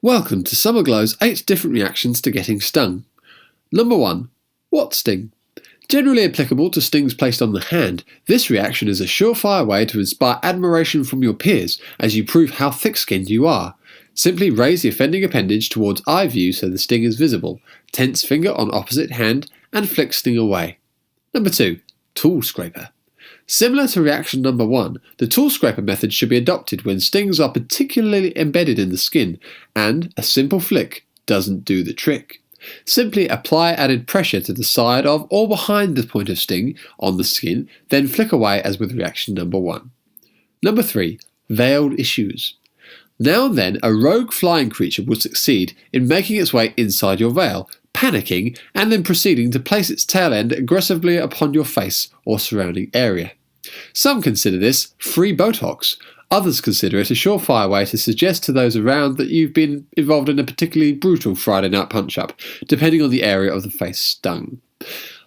Welcome to Summer Glow's 8 different reactions to getting stung. Number 1. What sting? Generally applicable to stings placed on the hand, this reaction is a surefire way to inspire admiration from your peers as you prove how thick-skinned you are. Simply raise the offending appendage towards eye view so the sting is visible, tense finger on opposite hand, and flick sting away. Number 2. Tool scraper. Similar to reaction number 1, the tool scraper method should be adopted when stings are particularly embedded in the skin, and a simple flick doesn't do the trick. Simply apply added pressure to the side of or behind the point of sting on the skin, then flick away as with reaction number 1. Number 3. Veiled issues. Now and then a rogue flying creature would succeed in making its way inside your veil, panicking and then proceeding to place its tail end aggressively upon your face or surrounding area. Some consider this free Botox. Others consider it a surefire way to suggest to those around that you've been involved in a particularly brutal Friday night punch-up, depending on the area of the face stung.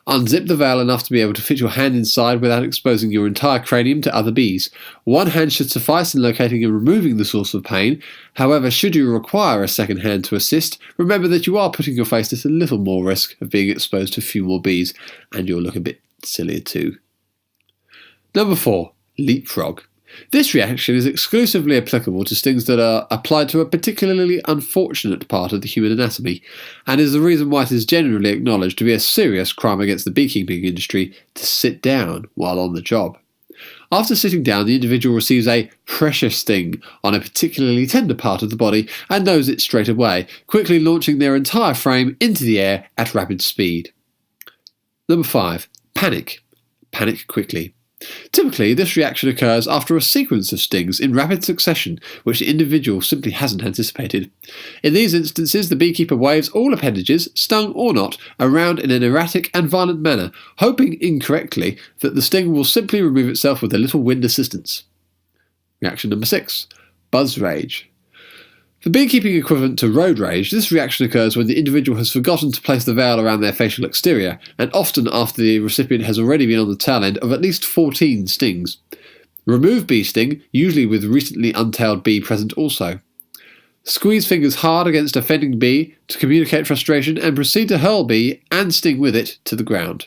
Unzip the veil enough to be able to fit your hand inside without exposing your entire cranium to other bees. One hand should suffice in locating and removing the source of pain. However, should you require a second hand to assist, remember that you are putting your face at a little more risk of being exposed to a few more bees, and you'll look a bit sillier too. Number 4. Leapfrog. This reaction is exclusively applicable to stings that are applied to a particularly unfortunate part of the human anatomy, and is the reason why it is generally acknowledged to be a serious crime against the beekeeping industry to sit down while on the job. After sitting down, the individual receives a pressure sting on a particularly tender part of the body and knows it straight away, quickly launching their entire frame into the air at rapid speed. Number 5. Panic. Panic quickly. Typically, this reaction occurs after a sequence of stings in rapid succession, which the individual simply hasn't anticipated. In these instances, the beekeeper waves all appendages, stung or not, around in an erratic and violent manner, hoping incorrectly that the sting will simply remove itself with a little wind assistance. Reaction number 6. Buzz rage. The beekeeping equivalent to road rage, this reaction occurs when the individual has forgotten to place the veil around their facial exterior, and often after the recipient has already been on the tail end of at least 14 stings. Remove bee sting, usually with recently untailed bee present also. Squeeze fingers hard against offending bee to communicate frustration and proceed to hurl bee and sting with it to the ground.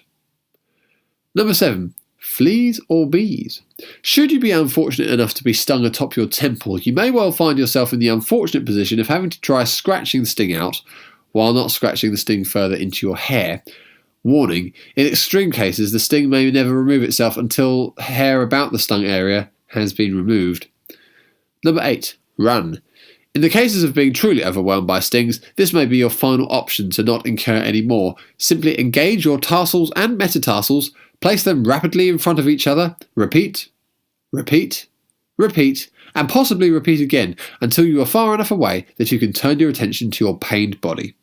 Number 7. Fleas or bees. Should you be unfortunate enough to be stung atop your temple, you may well find yourself in the unfortunate position of having to try scratching the sting out, while not scratching the sting further into your hair. Warning, in extreme cases the sting may never remove itself until hair about the stung area has been removed. Number 8. Run. In the cases of being truly overwhelmed by stings, this may be your final option to not incur any more. Simply engage your tarsals and metatarsals, place them rapidly in front of each other, repeat, repeat, repeat, and possibly repeat again until you are far enough away that you can turn your attention to your pained body.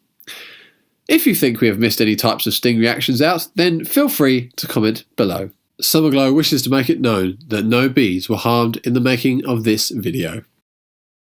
If you think we have missed any types of sting reactions out, then feel free to comment below. Summerglow wishes to make it known that no bees were harmed in the making of this video.